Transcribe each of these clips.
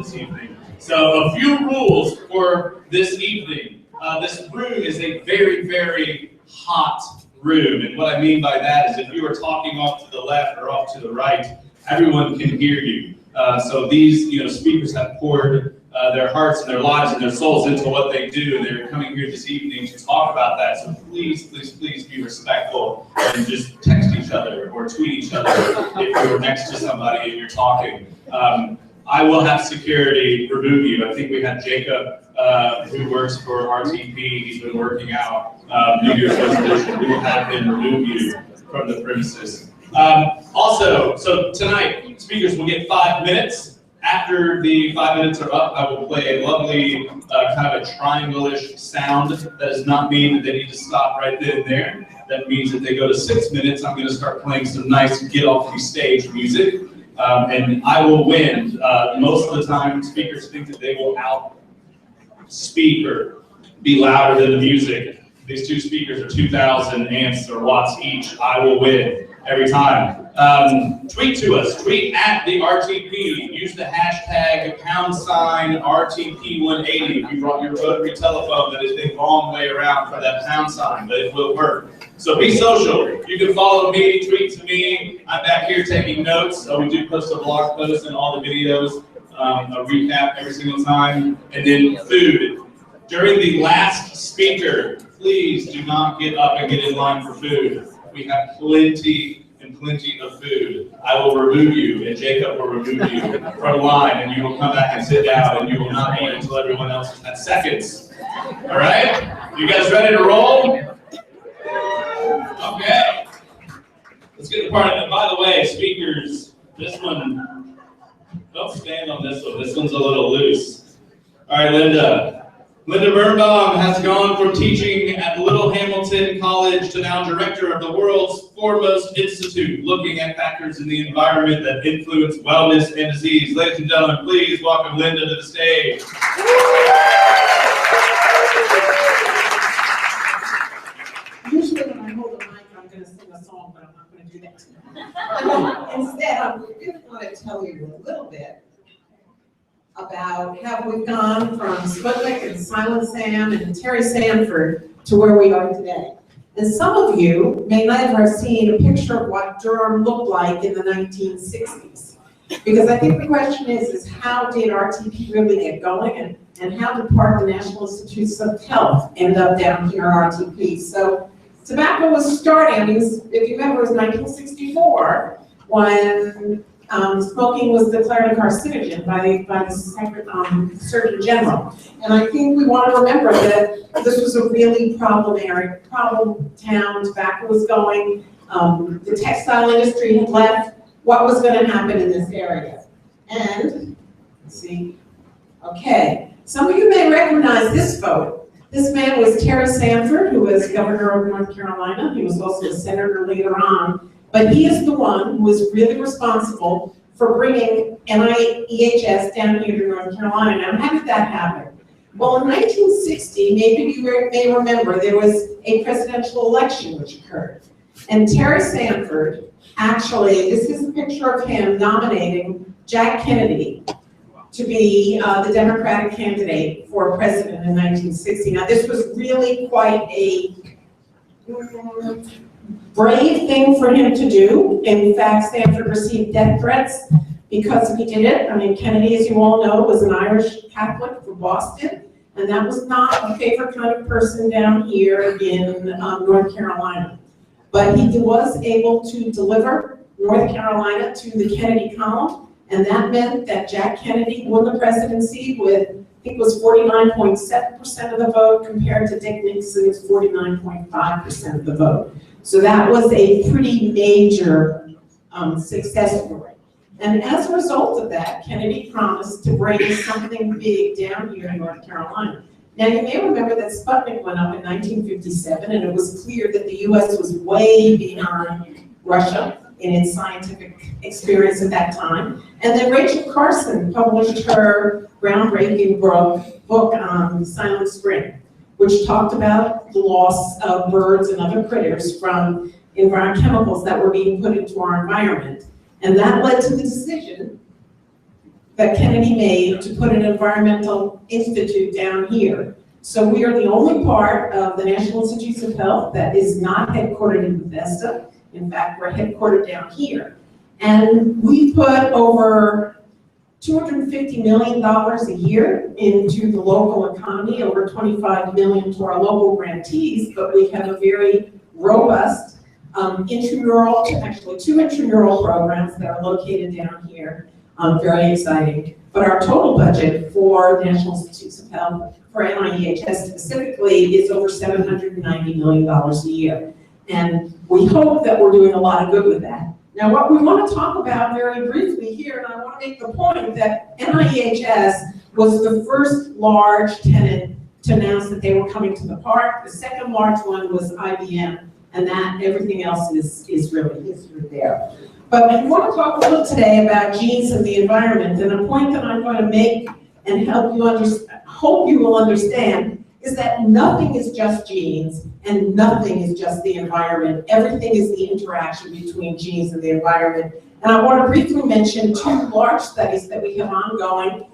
this evening. So a few rules for this evening. This room is a very, very hot room. And what I mean by that is if you are talking off to the left or off to the right, everyone can hear you. So these speakers have poured their hearts and their lives and their souls into what they do, and they're coming here this evening to talk about that. So please, please, please be respectful and just text each other or tweet each other if you're next to somebody and you're talking. I will have security remove you. I think we had Jacob, who works for RTP. He's been working out New Year's resolution. We will have him remove you from the premises. Also, so tonight, speakers will get 5 minutes. After the 5 minutes are up, I will play a lovely kind of a triangle-ish sound. That does not mean that they need to stop right then and there. That means that they go to 6 minutes. I'm going to start playing some nice get-off-the-stage music. And I will win. Most of the time, speakers think that they will out-speak or be louder than the music. These two speakers are 2,000 amps or watts each. I will win every time. Tweet to us. Tweet at the RTP. Use the hashtag #RTP180. If you brought your rotary telephone, that is a long way around for that pound sign, but it will work. So be social. You can follow me, tweet to me. I'm back here taking notes. We do post a blog post and all the videos, a recap every single time. And then food. During the last speaker, please do not get up and get in line for food. We have plenty and plenty of food. I will remove you, and Jacob will remove you from line, and you will come back and sit down, and you will not eat until everyone else has had seconds. All right? You guys ready to roll? Okay. Let's get the party. And by the way, speakers, this one, don't stand on this one. This one's a little loose. All right, Linda. Linda Birnbaum has gone from teaching at Little Hamilton College to now director of the world's foremost institute, looking at factors in the environment that influence wellness and disease. Ladies and gentlemen, please welcome Linda to the stage. Usually when I hold the mic, I'm going to sing a song, but I'm not going to do that. Instead, I really want to tell you a little bit about how we've gone from Sputnik and Silent Sam and Terry Sanford to where we are today. And some of you may never have seen a picture of what Durham looked like in the 1960s. Because I think the question is how did RTP really get going, and how did part of the National Institutes of Health end up down here at RTP? So tobacco was starting, if you remember, it was 1964 when smoking was declared a carcinogen by the Surgeon General. And I think we want to remember that this was a really problem town. Tobacco was going. The textile industry had left. What was going to happen in this area? And, let's see, okay. Some of you may recognize this photo. This man was Terry Sanford, who was governor of North Carolina. He was also a senator later on. But he is the one who was really responsible for bringing NIEHS down here to North Carolina. Now, how did that happen? Well, in 1960, maybe you may remember, there was a presidential election which occurred. And Terry Sanford, actually, this is a picture of him nominating Jack Kennedy to be the Democratic candidate for president in 1960. Now, this was really quite a brave thing for him to do. In fact, Sanford received death threats because he did it. I mean, Kennedy, as you all know, was an Irish Catholic from Boston, and that was not a favorite kind of person down here in North Carolina. But he was able to deliver North Carolina to the Kennedy column, and that meant that Jack Kennedy won the presidency with, I think it was 49.7% of the vote, compared to Dick Nixon's 49.5% of the vote. So that was a pretty major success story. And as a result of that, Kennedy promised to bring something big down here in North Carolina. Now, you may remember that Sputnik went up in 1957, and it was clear that the US was way behind Russia in its scientific experience at that time. And then Rachel Carson published her groundbreaking book on Silent Spring, which talked about the loss of birds and other critters from chemicals that were being put into our environment. And that led to the decision that Kennedy made to put an environmental institute down here. So we are the only part of the National Institutes of Health that is not headquartered in Bethesda. In fact, we're headquartered down here. And we put over $250 million a year into the local economy, over $25 million to our local grantees, but we have a very robust intramural, actually 2 intramural programs that are located down here. Very exciting. But our total budget for National Institutes of Health, for NIEHS specifically, is over $790 million a year. And we hope that we're doing a lot of good with that. Now, what we want to talk about very briefly here, and I want to make the point that NIEHS was the first large tenant to announce that they were coming to the park. The second large one was IBM, and that everything else is really history there. But we want to talk a little today about genes and the environment, and a point that I'm going to make and hope you will understand is that nothing is just genes and nothing is just the environment. Everything is the interaction between genes and the environment. And I want to briefly mention 2 large studies that we have ongoing.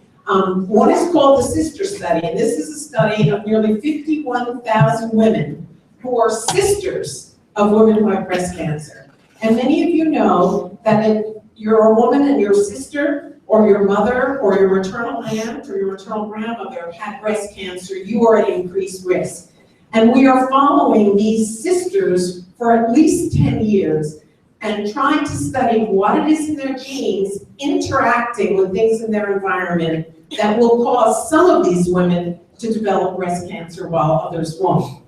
One is called the Sister Study, and this is a study of nearly 51,000 women who are sisters of women who have breast cancer. And many of you know that if you're a woman and your sister or your mother or your maternal aunt or your maternal grandmother had breast cancer, you are at increased risk. And we are following these sisters for at least 10 years and trying to study what it is in their genes interacting with things in their environment that will cause some of these women to develop breast cancer while others won't.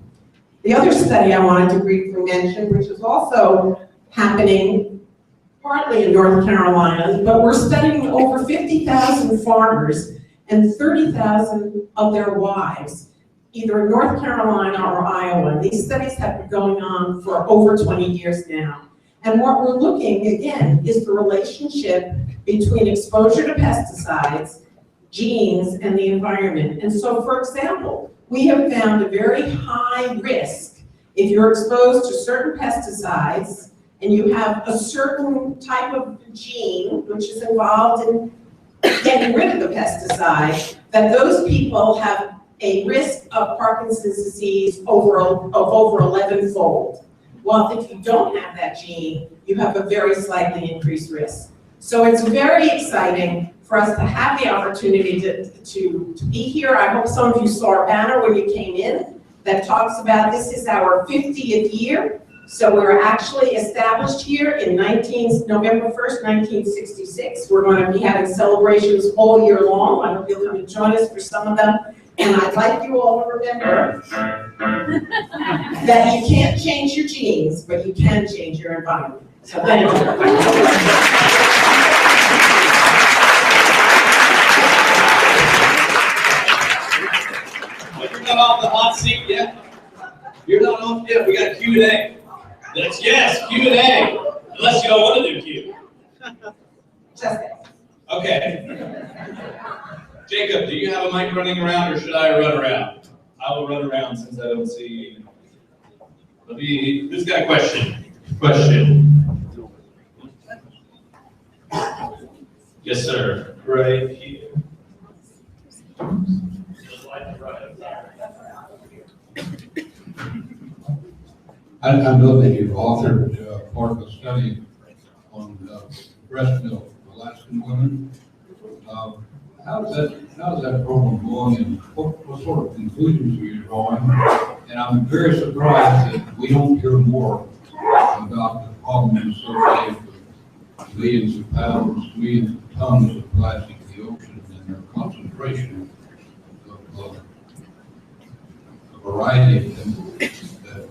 The other study I wanted to briefly mention, which is also happening partly in North Carolina, but we're studying over 50,000 farmers and 30,000 of their wives, either in North Carolina or Iowa. These studies have been going on for over 20 years now. And what we're looking, again, is the relationship between exposure to pesticides, genes, and the environment. And so, for example, we have found a very high risk if you're exposed to certain pesticides and you have a certain type of gene which is involved in getting rid of the pesticide, that those people have a risk of Parkinson's disease of over 11-fold. While if you don't have that gene, you have a very slightly increased risk. So it's very exciting for us to have the opportunity to be here. I hope some of you saw our banner when you came in that talks about this is our 50th year. So we were actually established here in November 1st, 1966. We're going to be having celebrations all year long. I hope you'll come and join us for some of them. And I'd like you all to remember that you can't change your genes, but you can change your environment. So thank you. You're not off the hot seat yet? You're not off yet? We got Q&A. That's yes, Q&A. Unless you don't want to do Q. Okay. Jacob, do you have a mic running around or should I run around? I will run around since I don't see. Who's got a question? Yes, sir. Right here. I know that you've authored part of a study on breast milk for Alaskan women. How's that program going, and what sort of conclusions are you drawing? And I'm very surprised that we don't hear more about the problems associated with millions of pounds, millions of tons of plastic in the ocean and their concentration of a variety of things that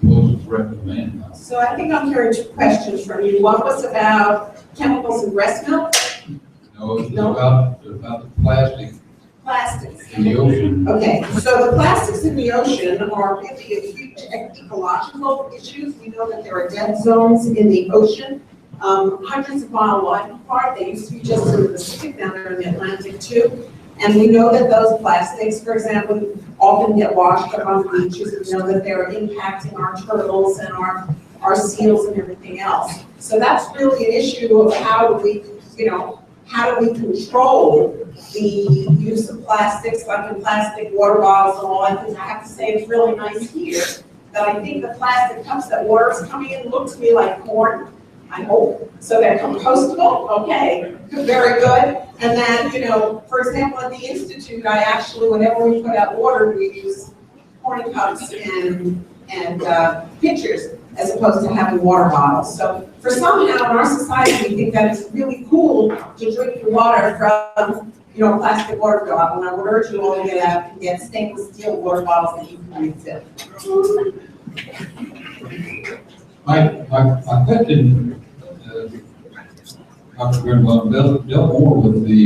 pose a threat to mankind. So I think I'm hearing 2 questions from you. One was about chemicals in breast milk. No, it's about the plastics in the ocean. Okay, so the plastics in the ocean are really a huge ecological issue. We know that there are dead zones in the ocean, hundreds of miles wide apart. They used to be just in the Pacific, now they're in the Atlantic too. And we know that those plastics, for example, often get washed up on the beaches. We know that they're impacting our turtles and our seals and everything else. So that's really an issue of how do we, how do we control the use of plastics, like in plastic water bottles and all that? Because I have to say, it's really nice here that I think the plastic cups that water is coming in look to me like corn, I hope. So they're compostable, okay, very good. And then, you know, for example, at the Institute, I actually, whenever we put out water, we use corn cups and pitchers as opposed to having water bottles. So for somehow in our society, we think that it's really cool to drink your water from, you know, a plastic water bottle. And I would urge you all to get out and get stainless steel water bottles that you can refill. My question, Dr. Grimbaum, dealt more with the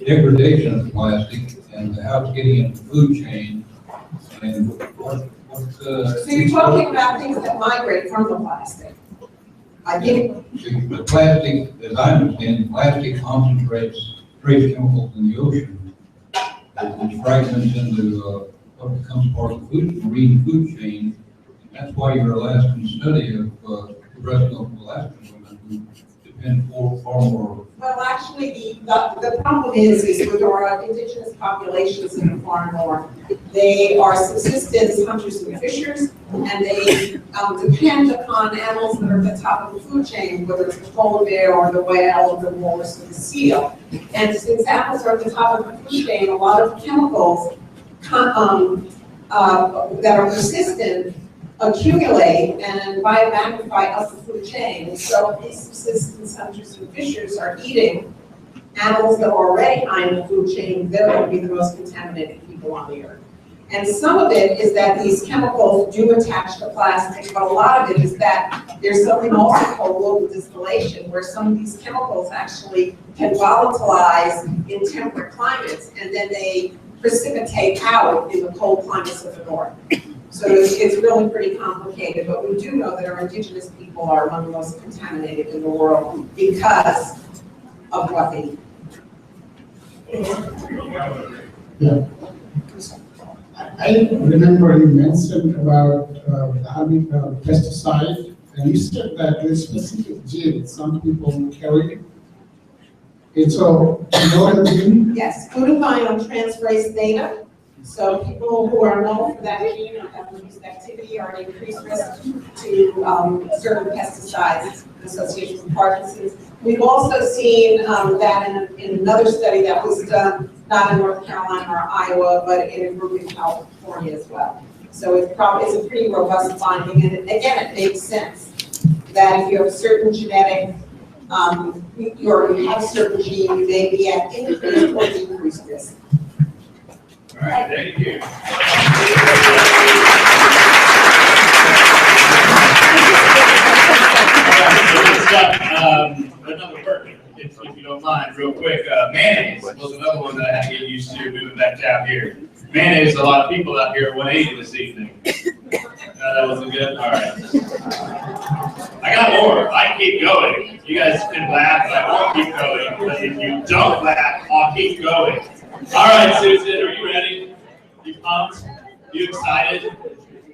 degradation of plastic and how it's getting into the food chain and So you're talking about things that migrate from the plastic. I think the plastic, as I understand, plastic concentrates trace chemicals in the ocean. It fragments into what becomes part of the marine food chain. That's why your Alaskan study of the breast milk of Alaskan women who depend far more. well, actually, the problem is with our indigenous populations in the far north, they are subsistence hunters and fishers, and they depend upon animals that are at the top of the food chain, whether it's the polar bear or the whale or the walrus or the seal. And since animals are at the top of the food chain, a lot of chemicals that are persistent accumulate and biomagnify up the food chain. So these subsistence hunters and fishers are eating animals that are already high in the food chain. They're going to be the most contaminated people on the earth. And some of it is that these chemicals do attach to plastic, but a lot of it is that there's something also called global distillation, where some of these chemicals actually can volatilize in temperate climates, and then they precipitate out in the cold climates of the north. So it's really pretty complicated, but we do know that our indigenous people are among the most contaminated in the world because of what they eat. Yeah. I remember you mentioned about having pesticide, and you said that there's specific genes some people carry. It's all, you know the gene? Yes, glutathione transferase theta. So people who are known for that gene or have reduced activity are at increased risk to certain pesticides associated with Parkinson's. We've also seen that in another study that was done, not in North Carolina or Iowa, but in a group in California as well. So it's a pretty robust finding, and again, it makes sense that if you have certain genetic, or you have certain gene, you may be at increased or decreased risk. All right, thank you. Another word, if you don't mind, real quick. Mayonnaise was another one that I had to get used to moving back down here. Mayonnaise, a lot of people out here at 180 this evening. That wasn't good? All right. I got more. I keep going. You guys can laugh, but I won't keep going. But if you don't laugh, I'll keep going. All right, Susan, are you ready? You pumped? You excited?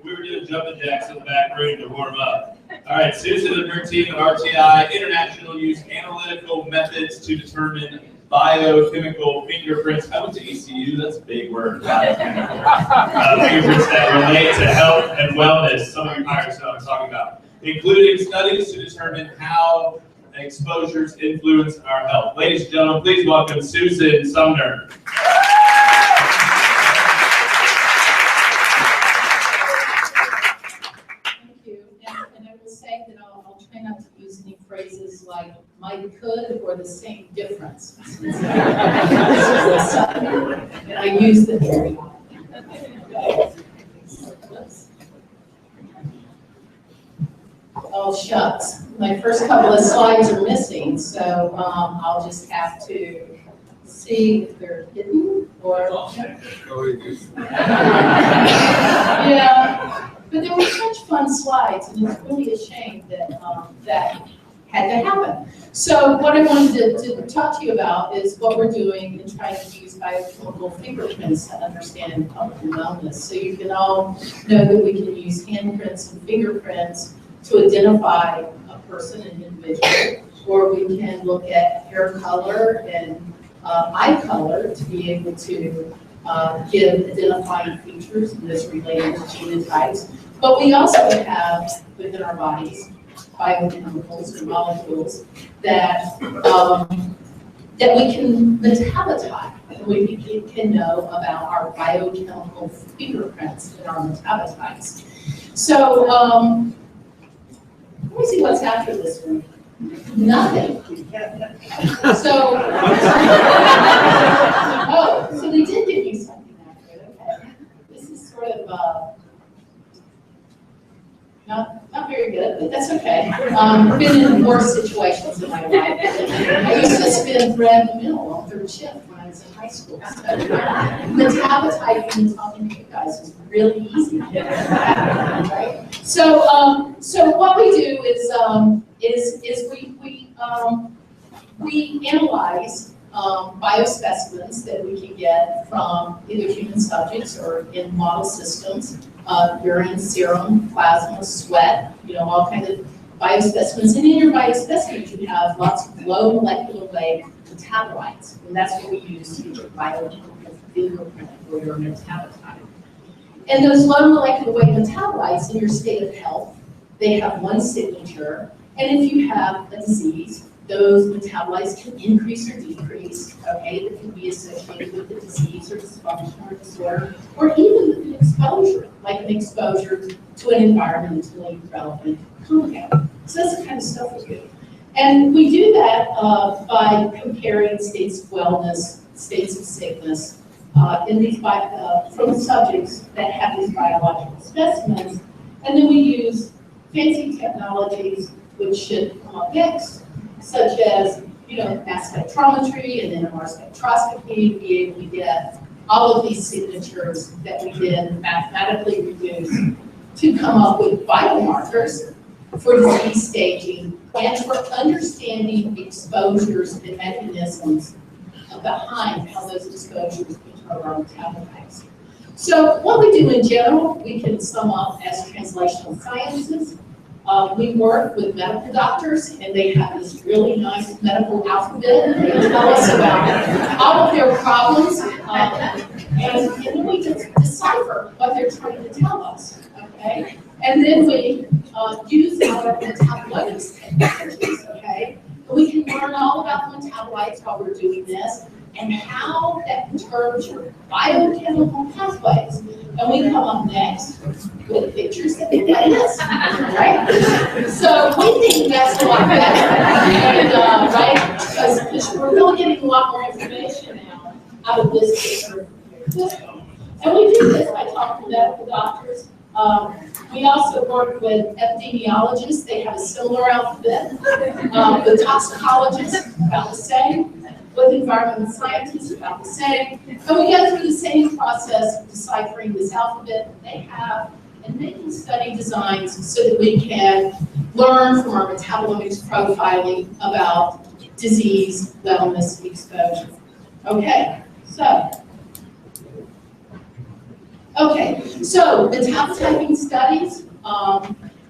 We were doing jumping jacks in the back room to warm up. All right, Susan and her team at RTI International use analytical methods to determine biochemical fingerprints. I went to ECU, that's a big word. Biochemical. Fingerprints that relate to health and wellness. Some of you higher stuff I'm talking about. Including studies to determine how exposures influence our health. Ladies and gentlemen, please welcome Susan Sumner. And I will say that I'll try not to use any phrases like might, could, or the same difference. And I use them very often. Oh, shucks. My first couple of slides are missing, so I'll just have to see if they're hidden or. Yeah. But they were such fun slides, and it's really a shame that that had to happen. So what I wanted to talk to you about is what we're doing in trying to use biochemical fingerprints to understand health and wellness. So you can all know that we can use handprints and fingerprints to identify a person, an individual. or we can look at hair color and eye color to be able to give identifying features that's related to genotypes. But we also have within our bodies biochemicals and molecules that that we can metabolize, and we can know about our biochemical fingerprints in our metabolites. So let me see what's after this one. Nothing. So, oh, so they did give you something after it. Okay. This is sort of not very good, but that's okay. Been in worse situations in my life. I used to spin thread in the middle on third shift when I was in high school. So metabolizing and talking to you guys is really easy. Right? So, so what we do is we analyze biospecimens that we can get from either human subjects or in model systems, urine, serum, plasma, sweat, all kinds of biospecimens. And in your biospecimens, you have lots of low molecular weight metabolites, and that's what we use to get your biochemical fingerprint for your metabolite. And those low molecular weight metabolites in your state of health, they have one signature, and if you have a disease, those metabolites can increase or decrease, okay, that can be associated with the disease or dysfunction or disorder, or even with an exposure, like an exposure to an environmentally relevant compound. So that's the kind of stuff we do. And we do that by comparing states of wellness, states of sickness, in these from subjects that have these biological specimens, and then we use fancy technologies which should come up next, such as mass spectrometry and NMR spectroscopy, to be able to get all of these signatures that we then mathematically reduce to come up with biomarkers for disease staging and for understanding exposures and mechanisms behind how those exposures determine our metabolites. So what we do in general, we can sum up as translational sciences. We work with medical doctors, and they have this really nice medical alphabet. They tell us about all of their problems, and then we just decipher what they're trying to tell us, okay? And then we use our metabolomics technologies, okay? And we can learn all about the metabolites while we're doing this, and how that perturbs your biochemical pathways. And we come up next with pictures that look like this, right? So we think that's a lot better, and, right? Because we're really getting a lot more information now out of this paper. And we do this by talking to medical doctors. We also work with epidemiologists. They have a similar alphabet. With toxicologists, about the same. With environmental scientists, about the same. And we go through the same process of deciphering this alphabet that they have and making study designs so that we can learn from our metabolomics profiling about disease, wellness, exposure. Okay, so metabotyping studies,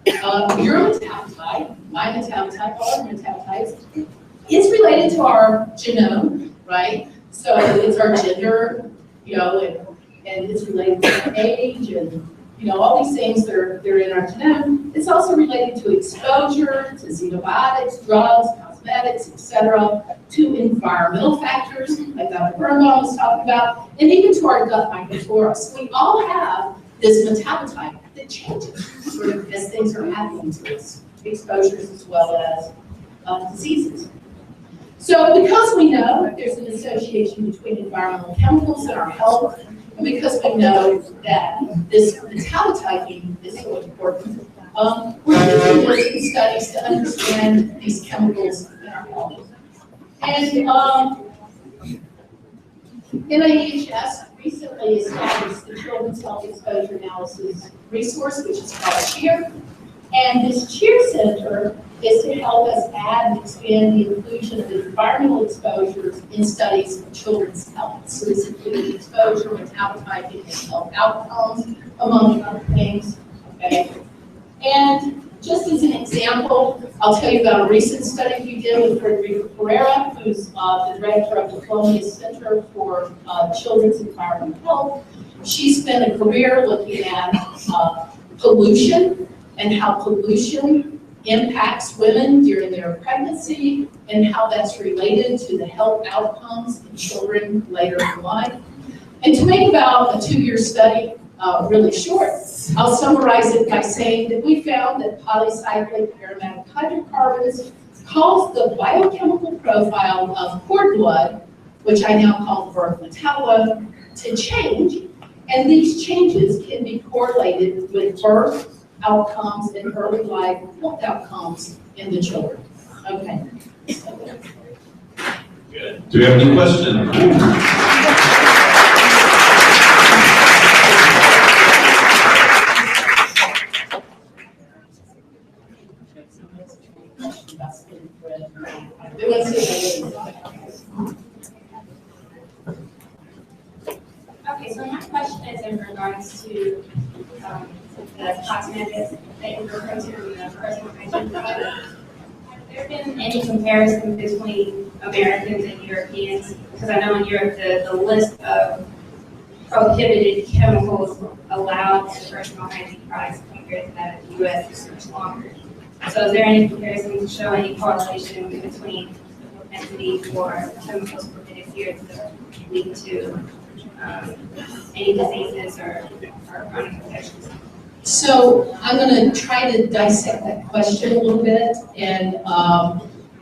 your metabolite, my metabolite, all our metabolites, it's related to our genome, right? So it's our gender, and it's related to our age, and all these things they're in our genome. It's also related to exposure, to xenobiotics, drugs, cosmetics, etc., to environmental factors, like Dr. Birnbaum was talking about, and even to our gut microflora. So we all have this metabolite that changes sort of as things are happening to us, exposures as well as diseases. So because we know there's an association between environmental chemicals and our health, and because we know that this metabotyping is so important, we're doing these studies to understand these chemicals in our health. And NIHS recently established the Children's Health Exposure Analysis Resource, which is called CHEER. And this CHEER Center is to help us add and expand the inclusion of environmental exposures in studies of children's health. So this includes exposure, metabotyping, and health outcomes, among other things, okay? And just as an example, I'll tell you about a recent study we begin with Frederica Pereira, who's the director of the Columbia Center for Children's Environment and Health. She spent a career looking at pollution and how pollution impacts women during their pregnancy and how that's related to the health outcomes in children later in life. And to make about a 2-year study really short, I'll summarize it by saying that we found that polycyclic aromatic hydrocarbons cause the biochemical profile of cord blood, which I now call birth metabolite, to change, and these changes can be correlated with birth outcomes and early life health outcomes in the children. Okay. Good. Do we have any questions? Okay, so my question is in regards to the cosmetics that you refer to in the personal hygiene products. Have there been any comparison between Americans and Europeans? Because I know in Europe the list of prohibited chemicals allowed in personal hygiene products compared to that in the US is much longer. So is there any comparison to show any correlation between the propensity for chemicals prohibited here to lead to any diseases or chronic infections? So I'm going to try to dissect that question a little bit and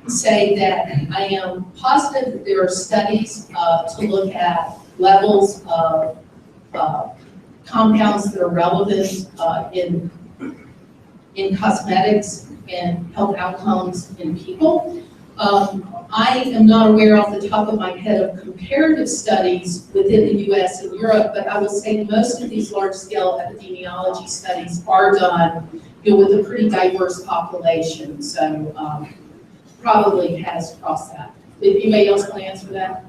say that I am positive that there are studies to look at levels of compounds that are relevant in cosmetics and health outcomes in people. I am not aware off the top of my head of comparative studies within the US and Europe, but I will say most of these large-scale epidemiology studies are done with a pretty diverse population, so probably has crossed that. If anybody else want to answer that?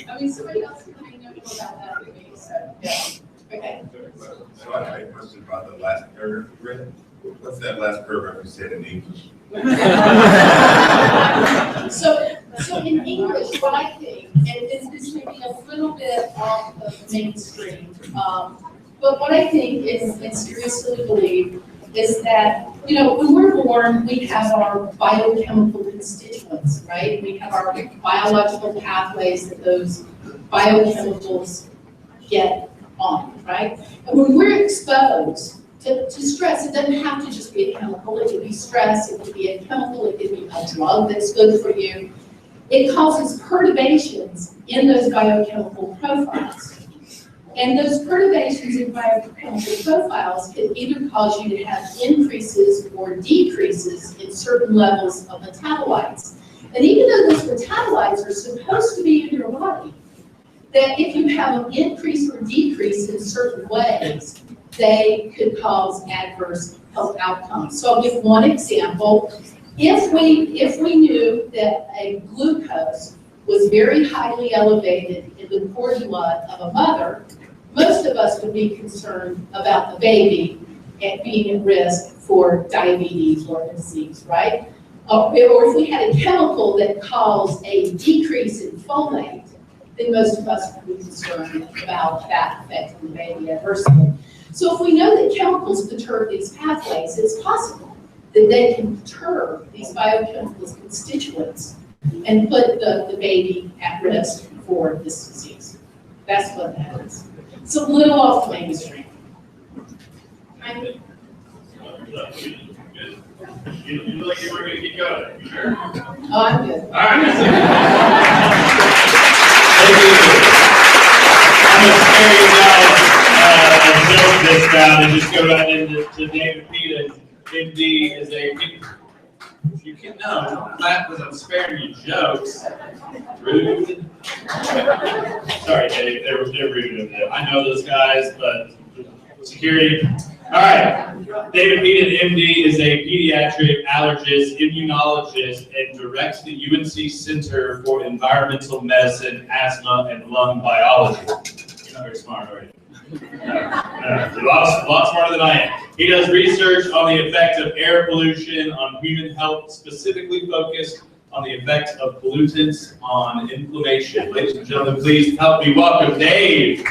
I mean, somebody else can know more about that than me, so yeah. Okay. So I have a question about the last paragraph you read. What's that last paragraph you said in English? So in English, what I think, and this may be a little bit off of mainstream, but what I think is, and seriously believe, is that, you know, when we're born, we have our biochemical constituents, right? We have our biological pathways that those biochemicals get on, right? And when we're exposed to stress, it doesn't have to just be a chemical. It could be stress, it could be a chemical, it could be a drug that's good for you. It causes perturbations in those biochemical profiles. And those perturbations in biochemical profiles can either cause you to have increases or decreases in certain levels of metabolites. And even though those metabolites are supposed to be in your body, that if you have an increase or decrease in certain ways, they could cause adverse health outcomes. So I'll give one example. If we knew that a glucose was very highly elevated in the cord blood of a mother, most of us would be concerned about the baby and being at risk for diabetes or disease, right? Or if we had a chemical that caused a decrease in folate, then most of us would be concerned about that affecting the baby adversely. So if we know that chemicals perturb these pathways, it's possible that they can perturb these biochemical constituents and put the baby at risk for this disease. That's what that is. It's a little off the mainstream. You look like you were going to keep going. You sure? Oh, I'm good. All right. I'm going to spare you now this round and just go right into David Pita. MD is a, you can know, that was I'm sparing you jokes. Rude. Sorry, Dave, they're rude in there. I know those guys, but security. All right, David Pita, MD, is a pediatric allergist, immunologist, and directs the UNC Center for Environmental Medicine, Asthma, and Lung Biology. You're not very smart, are you? You're a lot smarter than I am. He does research on the effect of air pollution on human health, specifically focused on the effect of pollutants on inflammation. Ladies and gentlemen, please help me welcome Dave.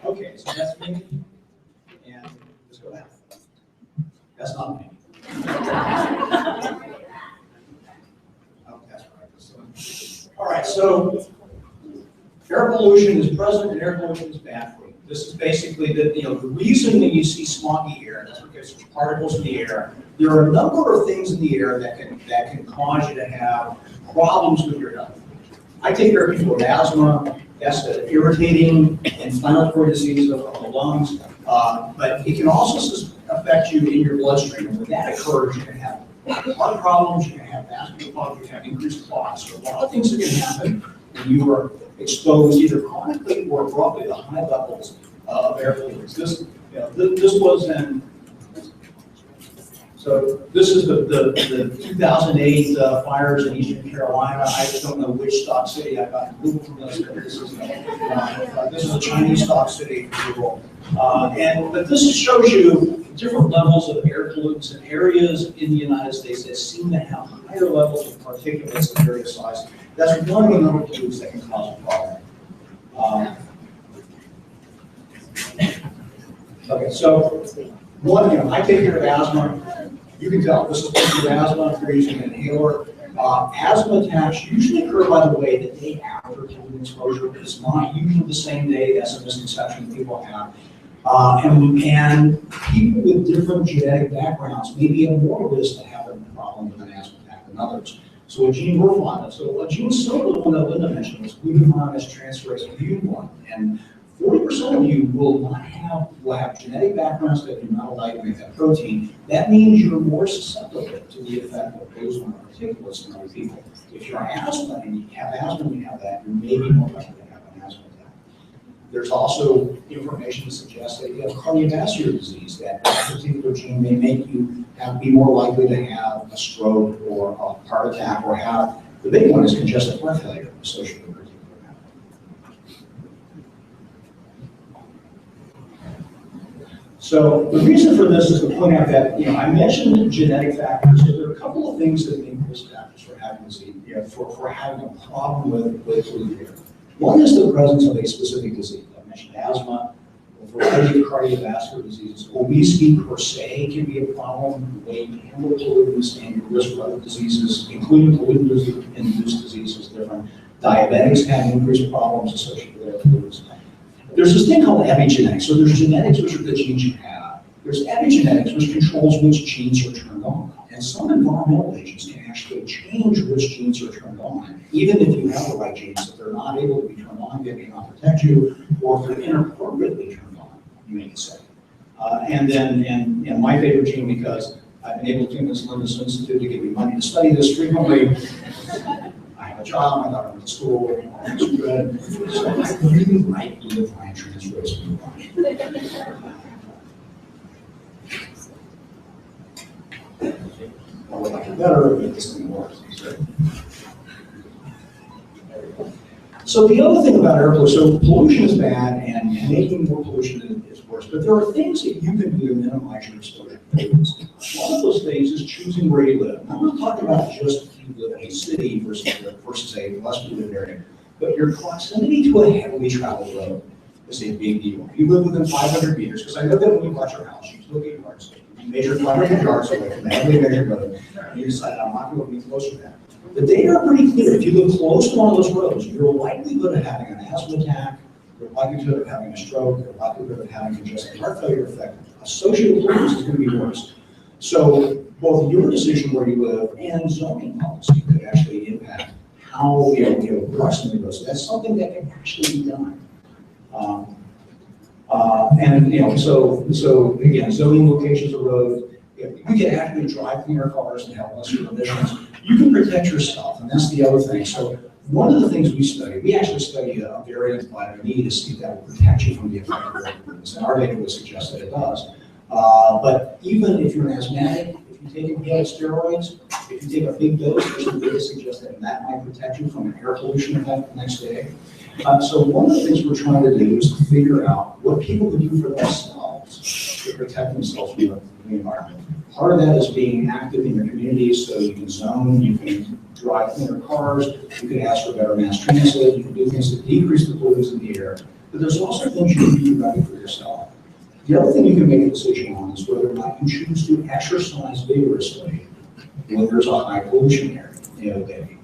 Okay, so that's me, and let's go back. That's not me. Oh, that's right. All right, so air pollution is present and air pollution is bad for you. This is basically the reason that you see smoggy air, that's because there's particles in the air. There are a number of things in the air that can cause you to have problems with your health. I take care of people with asthma. That's an irritating, inflammatory disease of the lungs, but it can also affect you in your bloodstream. And when that occurs, you can have heart problems, you can have vascular problems, you can have increased clots. So a lot of things that can happen when you are exposed either chronically or abruptly to high levels of air pollutants. This was in. So this is the 2008 fires in Eastern Carolina. I just don't know which stock city I got Google from this, but this is a Chinese stock city. But this shows you different levels of air pollutants in areas in the United States that seem to have higher levels of particulates of various sizes. That's one of the number of pollutants that can cause a problem. Okay, so one, I take care of asthma. You can tell this is with asthma if you're using an inhaler. Asthma attacks usually occur, by the way, the day after pollutant exposure. It's not usually the same day. That's a misconception that people have. And people with different genetic backgrounds may be at more risk to have a problem with an asthma attack than others. So a gene we're fond of. So a gene similar to the one that Linda mentioned was glutathione transferase mutant one. And 40% of you will have genetic backgrounds that do not allow you to make that protein. That means you're more susceptible to the effect of ozone particulates than other people. If you're asthma and you have asthma and you have that, you may be more likely to have an asthma attack. There's also information that suggests that you have cardiovascular disease, that particular gene may make you be more likely to have a stroke or a heart attack or have, the big one is congestive heart failure associated with So the reason for this is to point out that, I mentioned genetic factors, but there are a couple of things that make risk factors for having disease, for having a problem with polluted air. One is the presence of a specific disease. I mentioned asthma, a variety of cardiovascular diseases. Obesity per se can be a problem. The way you handle pollutants and your risk for other diseases, including pollutant-induced diseases, different. Diabetics have increased problems associated with pollutants. There's this thing called epigenetics. So there's genetics, which are the genes you have. There's epigenetics, which controls which genes are turned on. And some environmental agents can actually change which genes are turned on. Even if you have the right genes, if they're not able to be turned on, they may not protect you, or if they're inappropriately turned on, you may get sick. And my favorite gene, because I've been able to convince Linda's Institute to give me money to study this frequently. I have a job, my daughter went to school, all things are good. So I really like glutathione transferase mutant. I would like it better if this thing works. So the other thing about air pollution, so pollution is bad and making more pollution is worse, but there are things that you can do to minimize your exposure to pollutants. One of those things is choosing where you live. I'm not talking about just if you live in a city versus a less polluted area, but your proximity to a heavily traveled road is a big deal. If you live within 500 meters, because I know that when you bought your house, you look at yards, you measure 500 yards away from the heavily measured road, and you decide, I'm not going to be closer to that. The data are pretty clear. If you live close to one of those roads, your likelihood of having an asthma attack, your likelihood of having a stroke, your likelihood of having congestive heart failure effect associated with pollutants is going to be worse. So both your decision where you live and zoning policy could actually impact how proximity goes. So that's something that can actually be done. So again, zoning locations of roads. We can actually drive cleaner cars and have less emissions. You can protect yourself, and that's the other thing. So one of the things we actually study a variant of vitamin E to see if that will protect you from the effect of pollutants, and our data would suggest that it does. But even if you're an asthmatic, if you take inhaled steroids, if you take a big dose, there's some data suggest that might protect you from an air pollution event the next day. So one of the things we're trying to do is to figure out what people can do for themselves to protect themselves from the environment. Part of that is being active in your communities, so you can zone, you can drive cleaner cars, you can ask for better mass transit, you can do things to decrease the pollutants in the air. But there's also things you can do right for yourself. The other thing you can make a decision on is whether or not you choose to exercise vigorously when there's a high pollution area, day.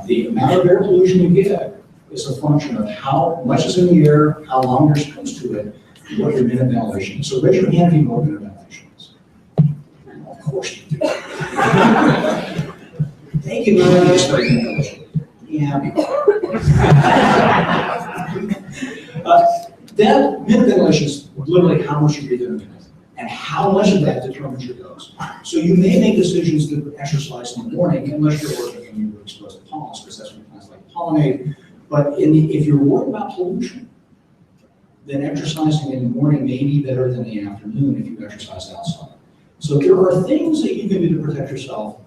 The amount of air pollution you get is a function of how much is in the air, how long you're exposed to it, and what your minute ventilation is. So raise your hand if you know what minute ventilation is. Of course you do. Thank you very much for ventilation. Yeah. That minute ventilation is literally how much you breathe in a minute, and how much of that determines your dose. So you may make decisions to exercise in the morning, unless you're working and you're exposed to pollens, because that's when plants like to pollinate. But if you're worried about pollution, then exercising in the morning may be better than the afternoon if you exercise outside. So there are things that you can do to protect yourself.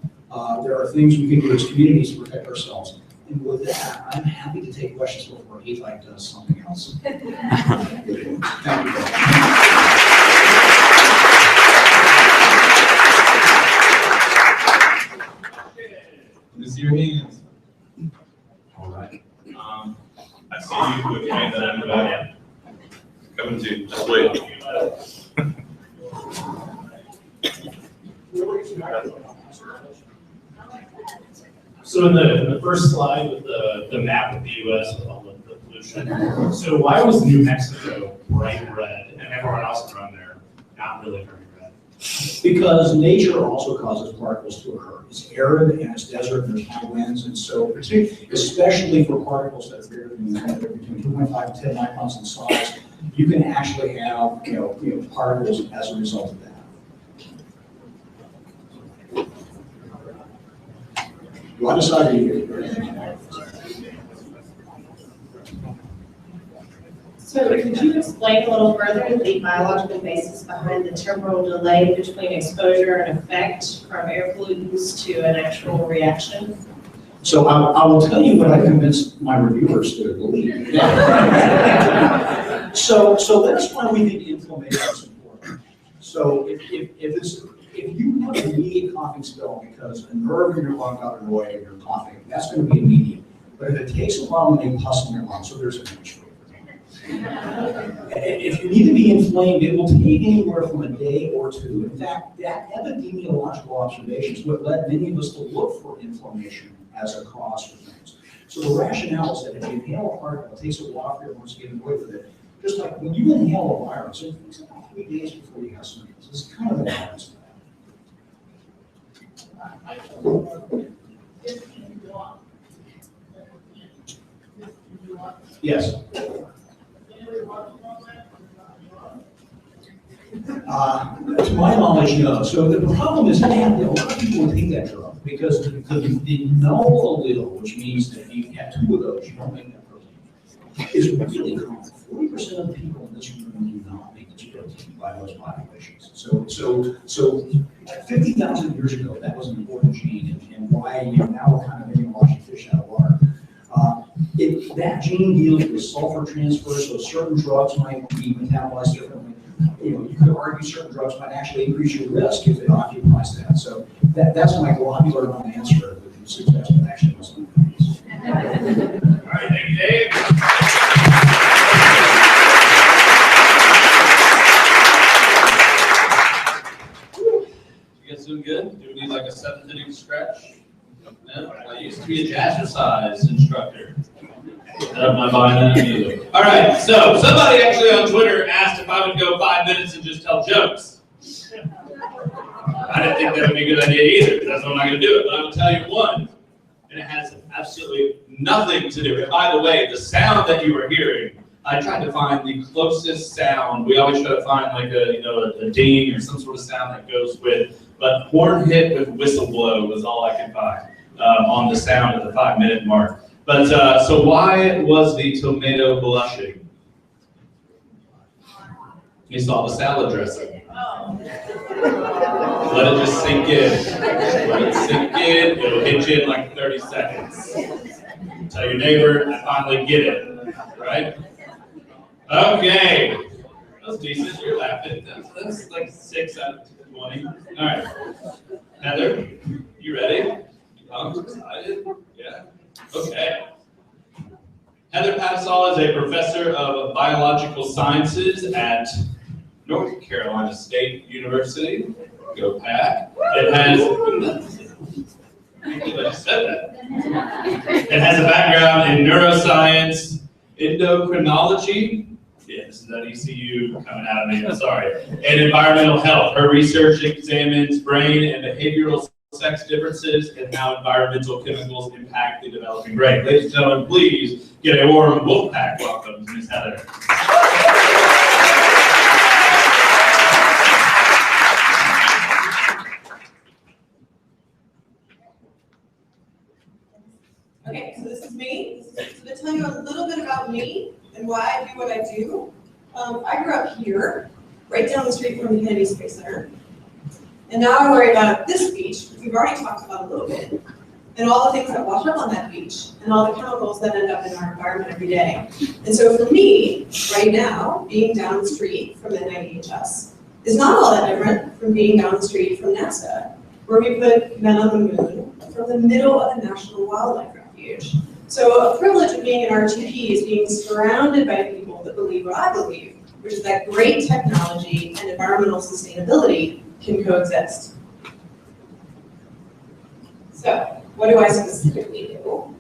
There are things we can do as communities to protect ourselves. And with that, I'm happy to take questions before Eli does something else. Thank you. Let me see your hands. All right. I see you with your hand that I'm about. Coming to, just wait. So in the first slide with the map of the US with all the pollution, so why was New Mexico bright red and everyone else around there not really very red? Because nature also causes particles to occur. It's arid and it's desert and there's high winds, and so especially for particles that are bigger than between 2.5 and 10 microns in size, you can actually have particles as a result of that. Well, I decided you. So could you explain a little further the biological basis behind the temporal delay between exposure and effect from air pollutants to an actual reaction? So I will tell you what I convinced my reviewers to believe. So that's why we think inflammation is important. So if you have an immediate coughing spell because a nerve in your lung got annoyed and you're coughing, that's going to be immediate. But if it takes a while and they pus in your lung, so there's an issue. If you need to be inflamed, it will take anywhere from a day or two. In fact, that epidemiological observation is what led many of us to look for inflammation as a cause for things. So the rationale is that if you inhale a particle, it takes a while for everyone to get annoyed with it. Just like when you inhale a virus, it takes about 3 days before you have symptoms. It's kind of a balance. Yes. To my knowledge, no. So the problem is that a lot of people take that drug because the null allele, which means that you have 2 of those, you don't make that protein, is really common. 40% of the people in this room do not make this protein by those populations. So 50,000 years ago, that was an important gene, and why now we're kind of making a lot of fish out of water. That gene deals with sulfur transfer, so certain drugs might be metabolized differently. You could argue certain drugs might actually increase your risk if it occupies that. So that's my globular non-answer that suggests that actually must be the case. All right, thank you, Dave. You guys doing good? Do we need like a 7th inning stretch? No, I used to be a jazzercise instructor. I'm not buying that either. All right, so somebody actually on Twitter asked if I would go 5 minutes and just tell jokes. I didn't think that would be a good idea either. That's why I'm not going to do it. But I will tell you one, and it has absolutely nothing to do with it. By the way, the sound that you are hearing, I tried to find the closest sound. We always try to find like a ding or some sort of sound that goes with. But horn hit with whistle blow was all I could find on the sound at the 5 minute mark. But so why was the tomato blushing? You saw the salad dressing. Let it just sink in. Let it sink in. It'll hit you in like 30 seconds. Tell your neighbor, I finally get it. Right? Okay. That was decent. You're laughing. That's like 6 out of 20. All right. Heather, you ready? Excited? Yeah. Okay. Heather Patasol is a professor of biological sciences at North Carolina State University. Go Pack. It has, I said that. It has a background in neuroscience, endocrinology. Yeah, this is that ECU coming out of me, I'm sorry. And environmental health. Her research examines brain and behavioral sex differences and how environmental chemicals impact the developing brain. Ladies and gentlemen, please get a warm Wolfpack welcome to Ms. Heather. Okay, so this is me. So to tell you a little bit about me and why I do what I do. I grew up here, right down the street from the Kennedy Space Center. And now I worry about this beach, which we've already talked about a little bit, and all the things that wash up on that beach, and all the chemicals that end up in our environment every day. And so for me, right now, being down the street from NIEHS is not all that different from being down the street from NASA, where we put men on the moon from the middle of the National Wildlife Refuge. So a privilege of being an RTP is being surrounded by people that believe what I believe, which is that great technology and environmental sustainability can coexist. So, what do I specifically do?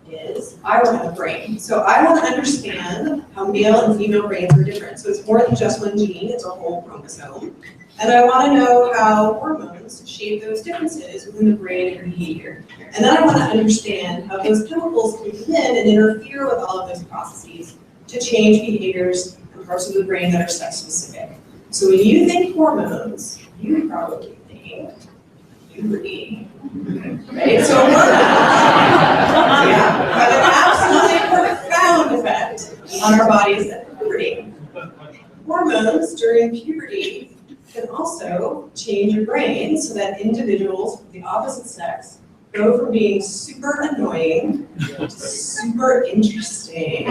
Is I want to have a brain. So I want to understand how male and female brains are different. So it's more than just one gene, it's a whole chromosome. And I want to know how hormones shape those differences within the brain and behavior. And then I want to understand how those chemicals can come in and interfere with all of those processes to change behaviors and parts of the brain that are sex specific. So when you think hormones, you probably think puberty. Right? So hormones have an absolutely profound effect on our bodies at puberty. Hormones during puberty can also change your brain so that individuals of the opposite sex go from being super annoying to super interesting.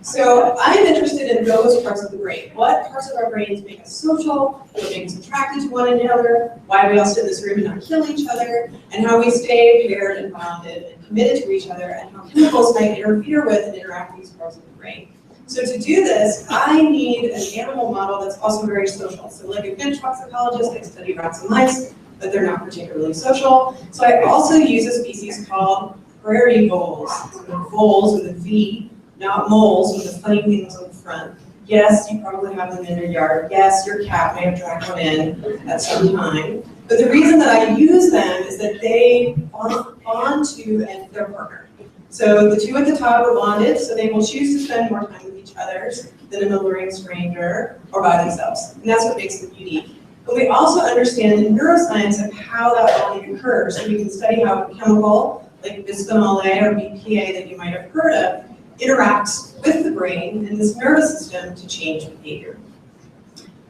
So I'm interested in those parts of the brain. What parts of our brains make us social, what makes us attracted to one another, why we all sit in this room and not kill each other, and how we stay paired and bonded and committed to each other, and how chemicals might interfere with and interact with these parts of the brain. So to do this, I need an animal model that's also very social. So like a good toxicologist, I study rats and mice, but they're not particularly social. So I also use a species called prairie voles. So voles with a V, not moles with the funny things on the front. Yes, you probably have them in your yard. Yes, your cat may have dragged one in at some time. But the reason that I use them is that they bond to their partner. So the two at the top are bonded, so they will choose to spend more time with each other than an alluring stranger or by themselves. And that's what makes them unique. But we also understand the neuroscience of how that bonding occurs. So we can study how a chemical like bisphenol A or BPA that you might have heard of interacts with the brain and this nervous system to change behavior.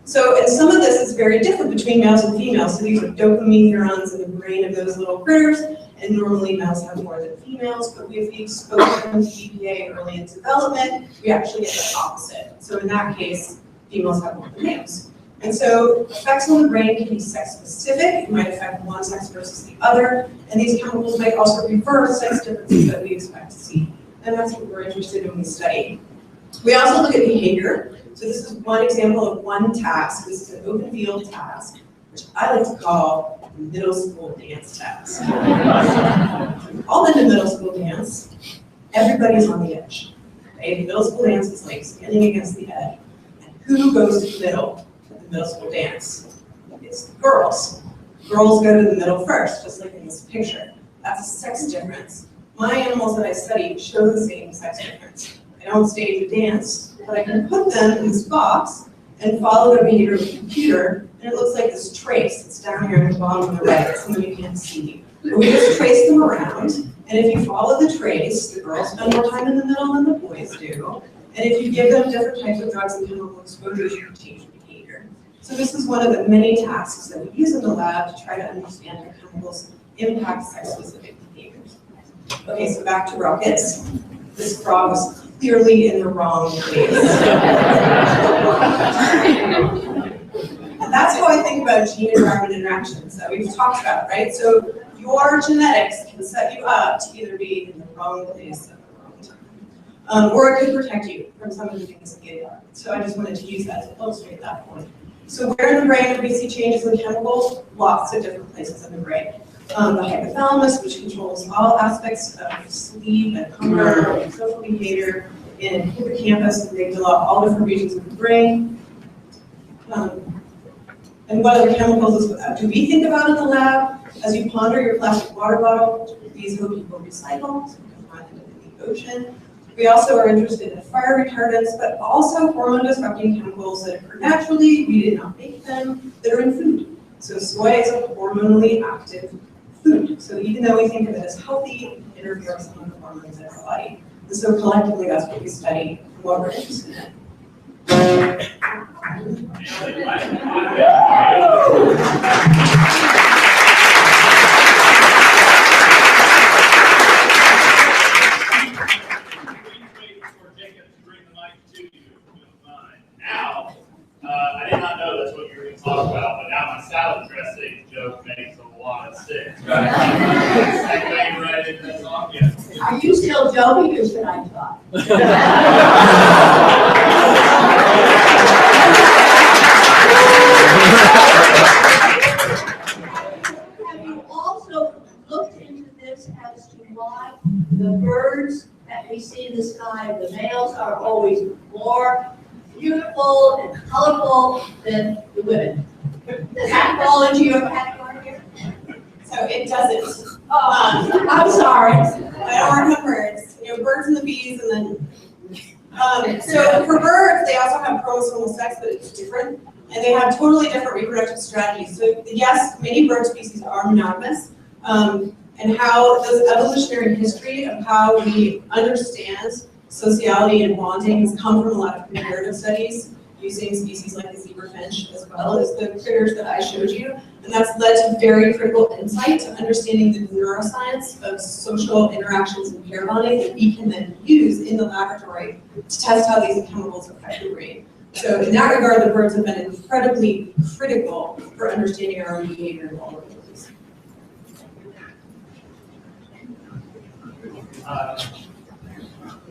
So, and some of this is very different between males and females. So these are dopamine neurons in the brain of those little critters, and normally males have more than females, but if we expose them to BPA early in development, we actually get the opposite. So in that case, females have more than males. And so effects on the brain can be sex specific. It might affect one sex versus the other, and these chemicals might also reverse sex differences that we expect to see. And that's what we're interested in when we study. We also look at behavior. So this is one example of one task. This is an open field task, which I like to call the middle school dance task. All in the middle school dance, everybody's on the edge. Okay? The middle school dance is like standing against the edge. And who goes to the middle of the middle school dance? It's the girls. Girls go to the middle first, just like in this picture. That's a sex difference. My animals that I study show the same sex difference. I don't stage a dance, but I can put them in this box and follow their behavior with a computer, and it looks like this trace. It's down here at the bottom of the right, some of you can't see. But we just trace them around, and if you follow the trace, the girls spend more time in the middle than the boys do, And if you give them different types of drugs and chemical exposures, you can change behavior. So this is one of the many tasks that we use in the lab to try to understand how chemicals impact sex-specific behaviors. Okay, so back to rockets. This frog was clearly in the wrong place. And that's how I think about gene-environment interactions that we've talked about, right? So your genetics can set you up to either be in the wrong place at the wrong time, or it could protect you from some of the things that you are. So I just wanted to use that to illustrate that point. So where in the brain do we see changes in chemicals? Lots of different places in the brain. The hypothalamus, which controls all aspects of sleep and hunger and social behavior, in hippocampus and amygdala, all different regions of the brain. And what other chemicals do we think about in the lab? As you ponder your plastic water bottle, these hope people recycle, so we can find them in the ocean. We also are interested in fire retardants, but also hormone-disrupting chemicals that occur naturally, we did not make them, that are in food. So soy is a hormonally active food. So even though we think of it as healthy, it interferes with some of the hormones in our body. And so collectively, that's what we study and what we're interested in. Now, I did not know that's what you were going to talk about, but now my salad dressing joke makes a lot of sense. Right? Right into that talk yet. Are you still joking or should I talk? Have you also looked into this as to why the birds that we see in the sky, the males are always more beautiful and colorful than the women? Does that fall into your category here? So it doesn't. I'm sorry. I don't remember birds. Birds and the bees, and then. So for birds, they also have chromosomal sex, but it's different, and they have totally different reproductive strategies. So yes, many bird species are monogamous, and how those evolutionary history of how we understand sociality and bonding has come from a lot of comparative studies using species like the zebra finch as well as the critters that I showed you. And that's led to very critical insight to understanding the neuroscience of social interactions and pair bonding that we can then use in the laboratory to test how these chemicals affect the brain. So in that regard, the birds have been incredibly critical for understanding our own behavior and vulnerabilities.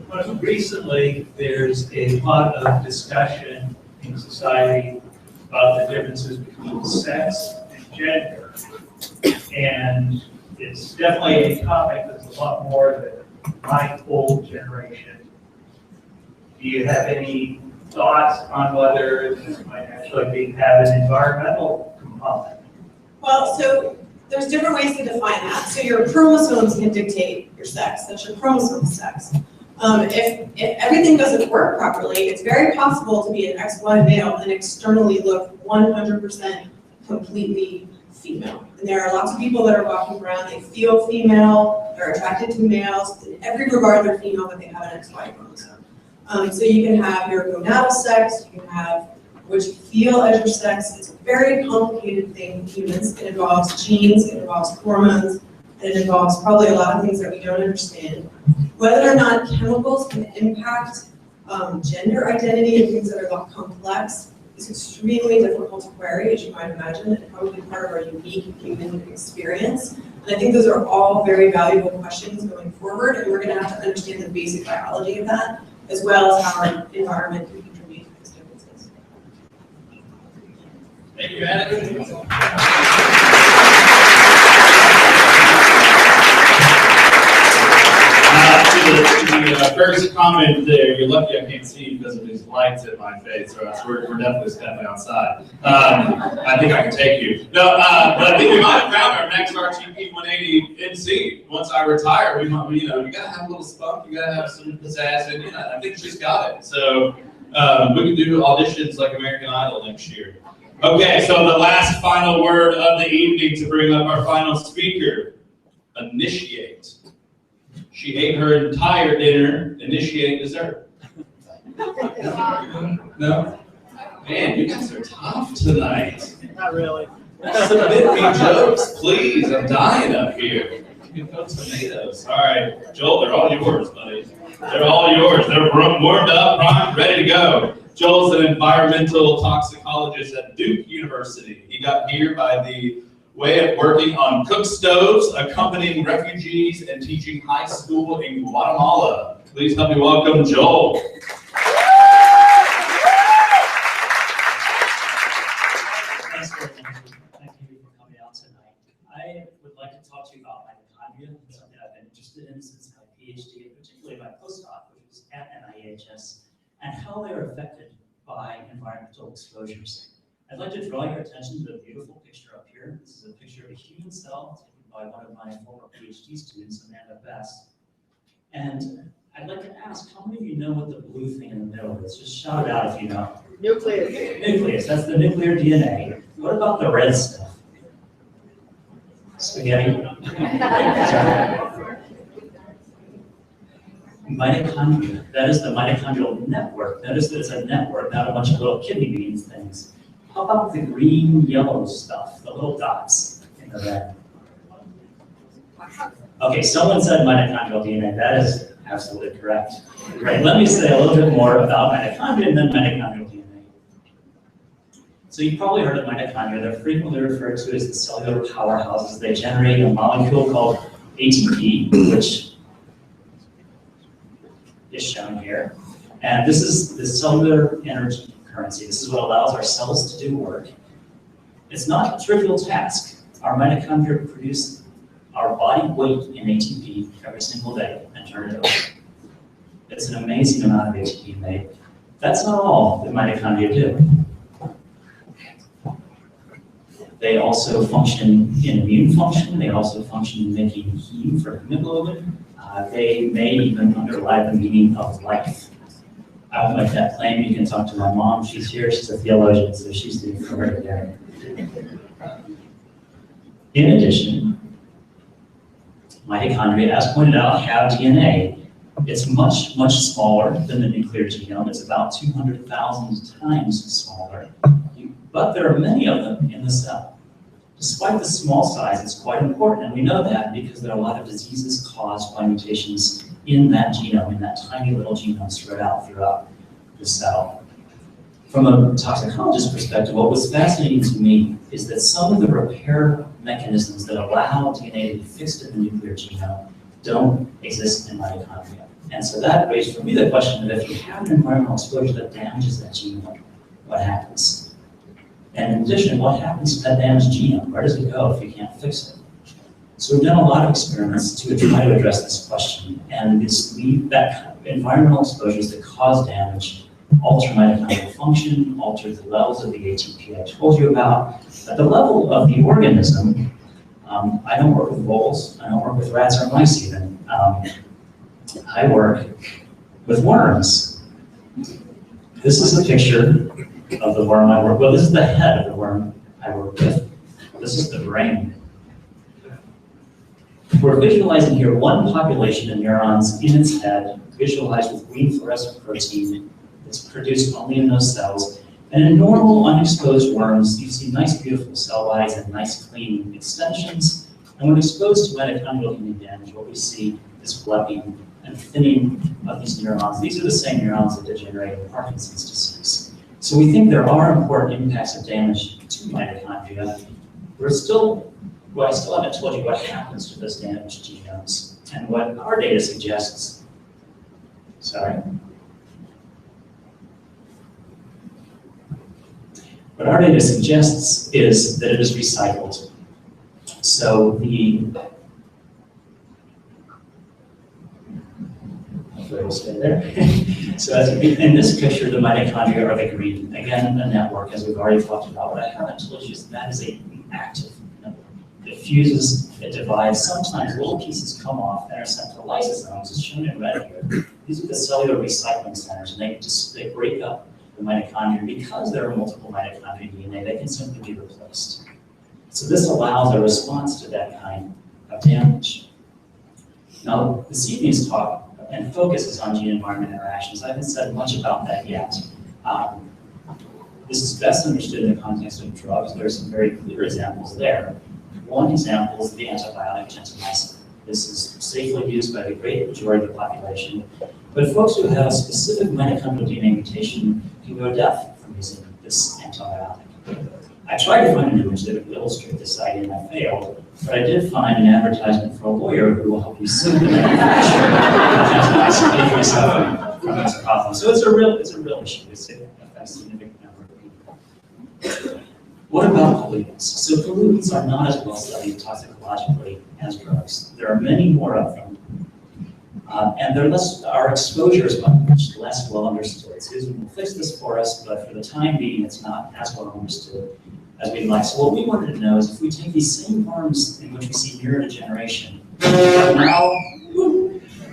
But recently, there's a lot of discussion in society about the differences between sex and gender. And it's definitely a topic that's a lot more than my old generation. Do you have any thoughts on whether this might actually have an environmental component? Well, so there's different ways to define that. So your chromosomes can dictate your sex. That's your chromosome sex. If everything doesn't work properly, it's very possible to be an XY male and externally look 100% completely female. And there are lots of people that are walking around, they feel female, they're attracted to males, in every regard they're female, but they have an XY chromosome. So you can have your gonadal sex, you can have what you feel as your sex. It's a very complicated thing in humans. It involves genes, it involves hormones, and it involves probably a lot of things that we don't understand. Whether or not chemicals can impact gender identity and things that are complex is extremely difficult to query, as you might imagine, and probably part of our unique human experience. And I think those are all very valuable questions going forward, and we're going to have to understand the basic biology of that, as well as how our environment can contribute to these differences. Thank you, Anna. To the first comment there, you're lucky I can't see you because of these lights in my face, or else we're definitely stepping outside. I think I can take you. No, but I think we might have found our next RTP180 MC. Once I retire, we might, you gotta have a little spunk, you gotta have some pizzazz in you. I think she's got it. So we can do auditions like American Idol next year. Okay, so the last final word of the evening to bring up our final speaker, initiate. She ate her entire dinner, initiate dessert. No? Man, you guys are tough tonight. Not really. Submit me jokes, please. I'm dying up here. You can put tomatoes. All right, Joel, they're all yours, buddy. They're all yours. They're warmed up, primed, ready to go. Joel's an environmental toxicologist at Duke University. He got here by the way of working on cook stoves, accompanying refugees, and teaching high school in Guatemala. Please help me welcome Joel. Thanks very much. Thank you for coming out tonight. I would like to talk to you about mitochondria, something I've been interested in since my PhD, and particularly my postdoc, which was at NIHS, and how they're affected by environmental exposures. I'd like to draw your attention to the beautiful picture up here. This is a picture of a human cell taken by one of my former PhD students, Amanda Best. And I'd like to ask, how many of you know what the blue thing in the middle is? Just shout it out if you know. Nucleus. Nucleus, that's the nuclear DNA. What about the red stuff? Spaghetti? Sorry. Mitochondria, that is the mitochondrial network. Notice that it's a network, not a bunch of little kidney beans things. How about the green, yellow stuff, the little dots in the red? Okay, someone said mitochondrial DNA. That is absolutely correct. Right, let me say a little bit more about mitochondria and then mitochondrial DNA. So you've probably heard of mitochondria. They're frequently referred to as the cellular powerhouses. They generate a molecule called ATP, which is shown here. And this is the cellular energy currency. This is what allows our cells to do work. It's not a trivial task. Our mitochondria produce our body weight in ATP every single day and turn it over. It's an amazing amount of ATP made. That's not all that mitochondria do. They also function in immune function. They also function in making heme for hemoglobin. They may even underlie the meaning of life. I won't make that claim. You can talk to my mom. She's here. She's a theologian, so she's the authority there. In addition, mitochondria, as pointed out, have DNA. It's much, much smaller than the nuclear genome. It's about 200,000 times smaller. But there are many of them in the cell. Despite the small size, it's quite important, and we know that because there are a lot of diseases caused by mutations in that genome, in that tiny little genome spread out throughout the cell. From a toxicologist perspective, what was fascinating to me is that some of the repair mechanisms that allow DNA to be fixed in the nuclear genome don't exist in mitochondria. And so that raised for me the question of if you have an environmental exposure that damages that genome, what happens? And in addition, what happens to that damaged genome? Where does it go if you can't fix it? So we've done a lot of experiments to try to address this question, and that environmental exposures that cause damage alter mitochondrial function, alter the levels of the ATP I told you about. At the level of the organism, I don't work with voles, I don't work with rats or mice even. I work with worms. This is a picture of the worm I work with. Well, this is the head of the worm I work with. This is the brain. We're visualizing here one population of neurons in its head, visualized with green fluorescent protein. It's produced only in those cells. And in normal, unexposed worms, you see nice, beautiful cell bodies and nice, clean extensions. And when exposed to mitochondrial DNA damage, what we see is flapping and thinning of these neurons. These are the same neurons that degenerate in Parkinson's disease. So we think there are important impacts of damage to mitochondria. I still haven't told you what happens to those damaged genomes and what our data suggests. What our data suggests is that it is recycled. So hopefully we'll stay there. So in this picture, the mitochondria are the green. Again, a network, as we've already talked about. What I haven't told you is that is an active network. It fuses, it divides. Sometimes little pieces come off and are sent to lysosomes, as shown in red here. These are the cellular recycling centers, and they break up the mitochondria. Because there are multiple mitochondria DNA, they can simply be replaced. So this allows a response to that kind of damage. Now, this evening's talk and focuses on gene-environment interactions. I haven't said much about that yet. This is best understood in the context of drugs. There are some very clear examples there. One example is the antibiotic gentamicin. This is safely used by the great majority of the population, but folks who have a specific mitochondrial DNA mutation can go deaf from using this antibiotic. I tried to find an image that would illustrate this idea, and I failed, but I did find an advertisement for a lawyer who will help you sue the manufacturer of gentamicin if you're suffering from this problem. So it's a real issue. It affects a significant number of people. What about pollutants? So pollutants are not as well studied toxicologically as drugs. There are many more of them. And our exposure is much less well understood. Susan will fix this for us, but for the time being, it's not as well understood as we'd like. So what we wanted to know is if we take these same worms in which we see neurodegeneration,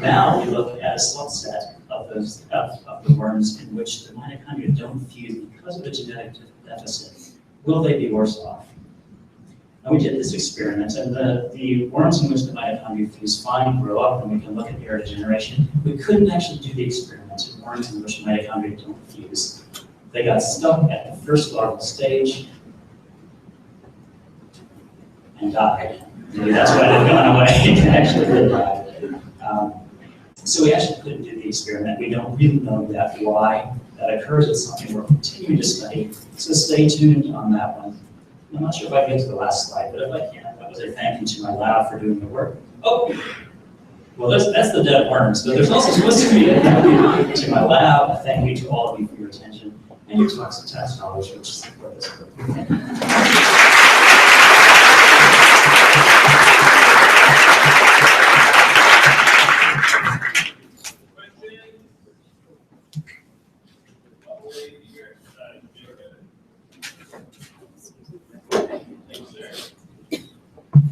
now we look at a subset of the worms in which the mitochondria don't fuse because of a genetic deficit. Will they be worse off? And we did this experiment, and the worms in which the mitochondria fuse fine grow up, and we can look at neurodegeneration. We couldn't actually do the experiment in worms in which mitochondria don't fuse. They got stuck at the first larval stage and died. Maybe that's why they've gone away. They actually did die. So we actually couldn't do the experiment. We don't really know yet why that occurs. It's something we're continuing to study. So stay tuned on that one. I'm not sure if I get to the last slide, but if I can, that was a thank you to my lab for doing the work. Oh, well, that's the dead worms, but there's also supposed to be a thank you to my lab, a thank you to all of you for your attention and your talks and test knowledge, which support this work.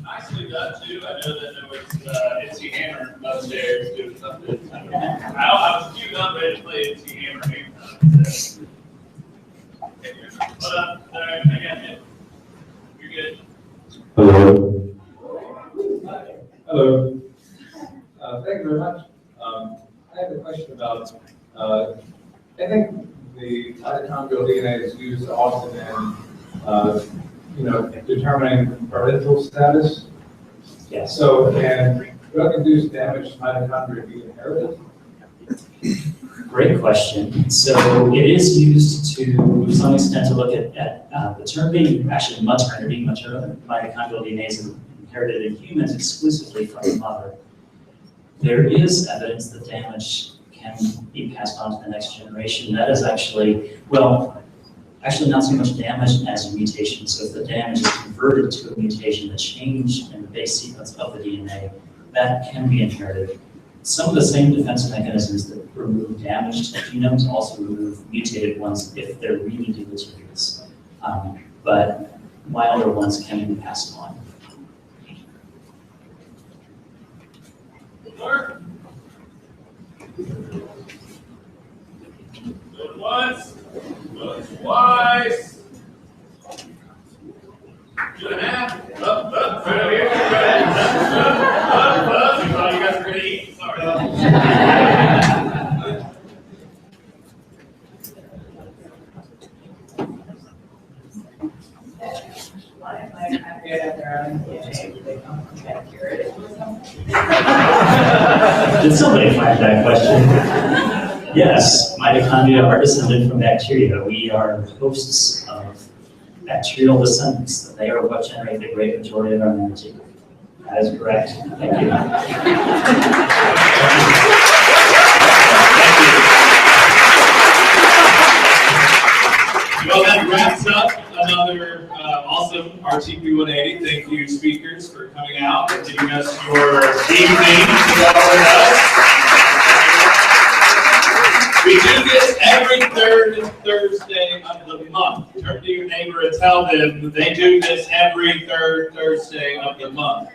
Nicely done too. I know that there was MC Hammer upstairs doing something. I was queued up ready to play MC Hammer. What up? Sorry, I got you. You're good. Hello. Hello. Thank you very much. I have a question about, I think the mitochondrial DNA is used often in, determining parental status. Yes. So can drug-induced damage to mitochondria be inherited? Great question. So it is used to some extent to look at the term being actually maternity. Mitochondrial DNA is inherited in humans exclusively from the mother. There is evidence that damage can be passed on to the next generation. That is actually not so much damage as a mutation. So if the damage is converted to a mutation, a change in the base sequence of the DNA, that can be inherited. Some of the same defense mechanisms that remove damaged genomes also remove mutated ones if they're really deleterious. But milder ones can be passed on. Mark. Good once. Good twice. 2.5. Up. Right over here. Up. You thought you guys were going to eat. Sorry. Did somebody find that question? Yes, mitochondria are descended from bacteria. We are hosts of bacterial descendants. They are what generate the great majority of our energy. That is correct. Thank you. Well, that wraps up another awesome RTP180. Thank you, speakers, for coming out and giving us your evening to go with us. We do this every third Thursday of the month. Turn to your neighbor and tell them they do this every third Thursday of the month.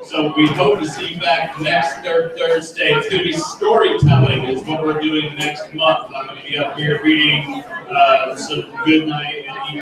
So we hope to see you back next third Thursday. It's going to be storytelling is what we're doing next month. I'm going to be up here reading some good night and